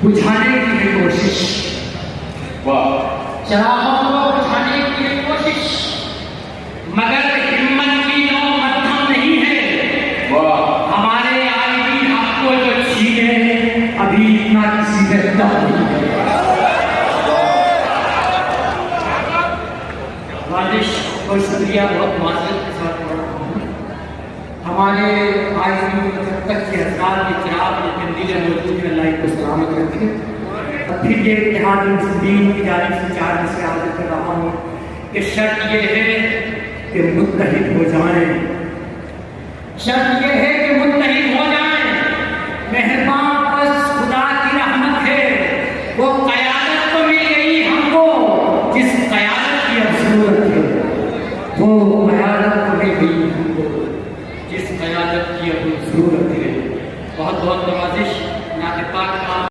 बुझाने की है कोशिश, वाह, चरागों को बुझाने की है कोशिश, मगर हिम्मत की नो मध्यम नहीं है। वाह, हमारे आईबी आपको जो छीने अभी इतना किसी ने दम नहीं है। वादिश बहुत शुक्रिया, बहुत माजरत के साथ बोल रहा हूँ। हमारे आईबी तक के हज़ार के चिराग ये कंदील मौजूद है, अल्लाह को सलामत रखे। फिर ये इत्तेहाद मुस्लिमीन की जानिब से 4 में से आगे कर रहा हूँ कि शर्त ये है कि मुत्तहिद हो जाएं, शर्त ये है कि मुत्तहिद हो जाएं। मेहरबान बस खुदा की रहमत है, वो क़यादत तो मिल गई हमको जिस क़यादत की अब ज़रूरत है, वो क़यादत तो मिल गई हमको जिस क़यादत की अब ज़रूरत है। बहुत बहुत नवाजिश नाते पाक का